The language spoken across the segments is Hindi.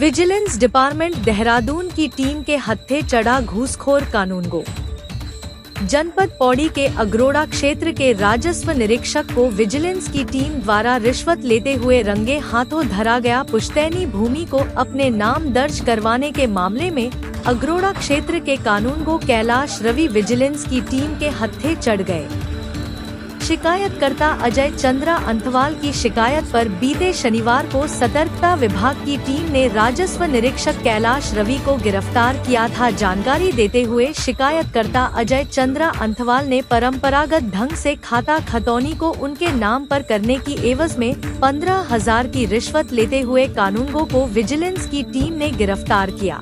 विजिलेंस डिपार्टमेंट देहरादून की टीम के हत्थे चढ़ा घूसखोर कानूनगो। जनपद पौड़ी के अगरोड़ा क्षेत्र के राजस्व निरीक्षक को विजिलेंस की टीम द्वारा रिश्वत लेते हुए रंगे हाथों धरा गया। पुश्तैनी भूमि को अपने नाम दर्ज करवाने के मामले में अगरोड़ा क्षेत्र के कानूनगो कैलाश रवि विजिलेंस की टीम के हत्थे चढ़ गए। शिकायतकर्ता अजय चंद्रा अंथवाल की शिकायत पर बीते शनिवार को सतर्कता विभाग की टीम ने राजस्व निरीक्षक कैलाश रवि को गिरफ्तार किया था। जानकारी देते हुए शिकायतकर्ता अजय चंद्रा अंथवाल ने परंपरागत ढंग से खाता खतौनी को उनके नाम पर करने की एवज में 15,000 की रिश्वत लेते हुए कानूनगो को विजिलेंस की टीम ने गिरफ्तार किया।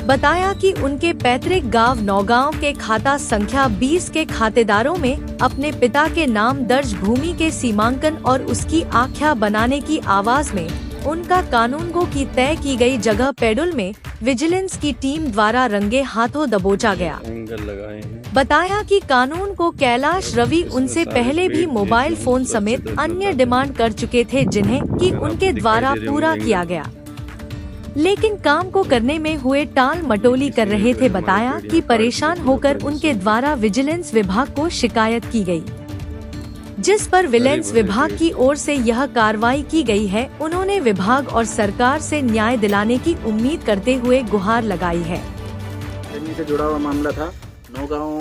बताया कि उनके पैतृक गांव नौगांव के खाता संख्या 20 के खातेदारों में अपने पिता के नाम दर्ज भूमि के सीमांकन और उसकी आख्या बनाने की आवाज में उनका कानूनगो की तय की गई जगह पेडुल में विजिलेंस की टीम द्वारा रंगे हाथों दबोचा गया। बताया कि कानून को कैलाश रवि उनसे पहले भी मोबाइल फोन समेत अन्य डिमांड कर चुके थे, जिन्हें कि उनके द्वारा पूरा किया गया, लेकिन काम को करने में हुए टाल मटोली कर रहे थे। बताया कि परेशान होकर उनके द्वारा विजिलेंस विभाग को शिकायत की गई, जिस पर विजिलेंस विभाग की ओर से यह कार्रवाई की गई है। उन्होंने विभाग और सरकार से न्याय दिलाने की उम्मीद करते हुए गुहार लगाई है। जमीन से जुड़ा हुआ मामला था। नौगांव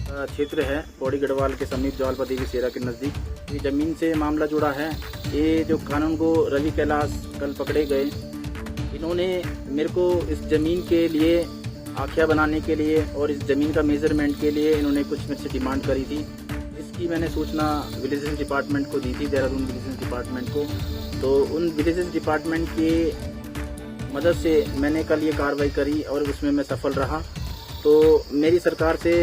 क्षेत्र है, पौड़ी गढ़वाल के समीप जवालपा देवी सेरा के नजदीक। ये जमीन से मामला जुड़ा है। ये जो कानूनगो रवि कैलाश कल पकड़े गए, इन्होंने मेरे को इस जमीन के लिए आख्या बनाने के लिए और इस जमीन का मेजरमेंट के लिए इन्होंने कुछ मेरे से डिमांड करी थी। इसकी मैंने सूचना विजिलेंस डिपार्टमेंट को दी थी, देहरादून विजिलेंस डिपार्टमेंट को। तो उन विजिलेंस डिपार्टमेंट की मदद से मैंने कल ये कार्रवाई करी और उसमें मैं सफल रहा। तो मेरी सरकार से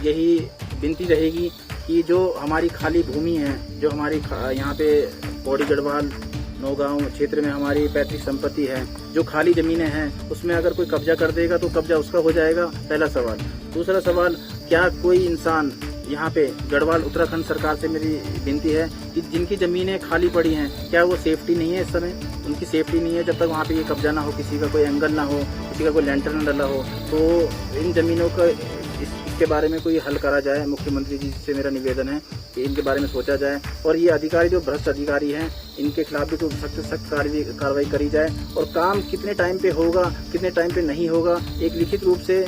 यही विनती रहेगी कि जो हमारी खाली भूमि है, जो हमारी यहाँ पे पौड़ी गढ़वाल नौगांव क्षेत्र में हमारी पैतृक संपत्ति है, जो खाली जमीनें हैं, उसमें अगर कोई कब्जा कर देगा तो कब्जा उसका हो जाएगा, पहला सवाल। दूसरा सवाल, क्या कोई इंसान यहाँ पे गढ़वाल उत्तराखंड सरकार से मेरी विनती है कि जिनकी जमीनें खाली पड़ी हैं, क्या वो सेफ्टी नहीं है? इस समय उनकी सेफ्टी नहीं है। जब तक वहाँ पे ये कब्जा ना हो, किसी का कोई एंगल ना हो, किसी का कोई लेंटर न डला हो, तो इन जमीनों का इसके बारे में कोई हल करा जाए। मुख्यमंत्री जी से मेरा निवेदन है कि इनके बारे में सोचा जाए और ये अधिकारी जो भ्रष्ट अधिकारी हैं, इनके खिलाफ भी तो सख्त कार्रवाई करी जाए। और काम कितने टाइम पे होगा, कितने टाइम पे नहीं होगा, एक लिखित रूप से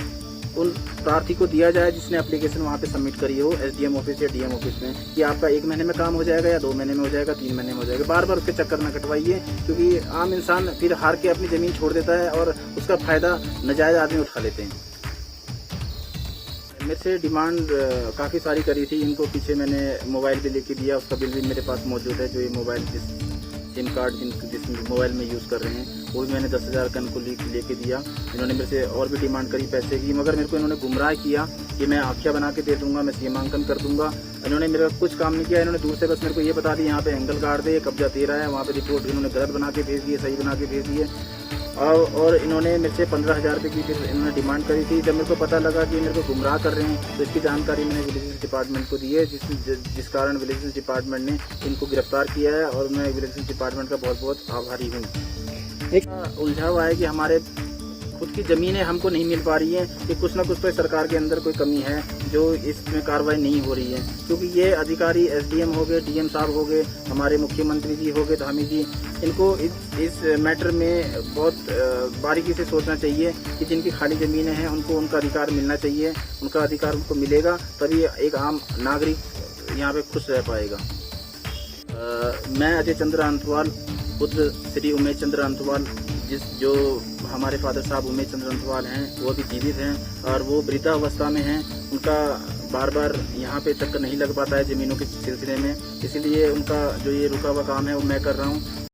उन प्रार्थी को दिया जाए जिसने एप्लीकेशन वहाँ पे सबमिट करी हो एसडीएम ऑफिस या डीएम ऑफिस में, कि आपका 1 महीने में काम हो जाएगा या 2 महीने में हो जाएगा, 3 महीने में हो जाएगा। बार बार उसके चक्कर न कटवाइए, क्योंकि आम इंसान फिर हार के अपनी जमीन छोड़ देता है और उसका फायदा नाजायज आदमी उठा लेते हैं। मेरे से डिमांड काफ़ी सारी करी थी। इनको पीछे मैंने मोबाइल भी लेके दिया, उसका बिल भी मेरे पास मौजूद है। जो ये मोबाइल सिम कार्ड जिस मोबाइल में यूज़ कर रहे हैं, वो भी मैंने 10,000 का इनको लेके दिया। इन्होंने मेरे से और भी डिमांड करी पैसे की, मगर मेरे को इन्होंने गुमराह किया कि मैं आख्या बना के दे दूंगा, मैं सीमांकन कर दूंगा। इन्होंने मेरा कुछ काम नहीं किया। इन्होंने दूर से बस मेरे को ये बता दी यहाँ पे एंगल काट दे, कब्जा दे रहा है, वहाँ पे रिपोर्ट इन्होंने गलत बना के भेज दी है, सही बना के भेज दी है। और इन्होंने मेरे से 15,000 रुपये की फिर इन्होंने डिमांड करी थी। जब मेरे को पता लगा कि मेरे को गुमराह कर रहे हैं, तो इसकी जानकारी मैंने विजिलेंस डिपार्टमेंट को दी है, जिस कारण विजिलेंस डिपार्टमेंट ने इनको गिरफ्तार किया है और मैं विजिलेंस डिपार्टमेंट का बहुत बहुत आभारी हूँ। एक उलझाव है कि हमारे खुद की जमीनें हमको नहीं मिल पा रही है, कि कुछ ना कुछ तो सरकार के अंदर कोई कमी है जो इसमें कार्रवाई नहीं हो रही है। क्योंकि ये अधिकारी एसडीएम हो गए, डीएम साहब हो गए, हमारे मुख्यमंत्री जी हो गए, धामी जी, इनको इस मैटर में बहुत बारीकी से सोचना चाहिए कि जिनकी खाली ज़मीनें हैं उनको उनका अधिकार मिलना चाहिए। उनका अधिकार उनको मिलेगा तभी एक आम नागरिक यहाँ पे खुश रह पाएगा। मैं अजय चंद्रा अंथवाल, पुत्र श्री उमेश चंद्र अंथवाल, जो हमारे फादर साहब उमेश चंद्र अंथवाल हैं, वो अभी जीवित हैं और वो वृद्धावस्था में हैं। उनका बार बार यहाँ पे चक्कर नहीं लग पाता है ज़मीनों के सिलसिले में, इसीलिए उनका जो ये रुका हुआ काम है वो मैं कर रहा हूँ।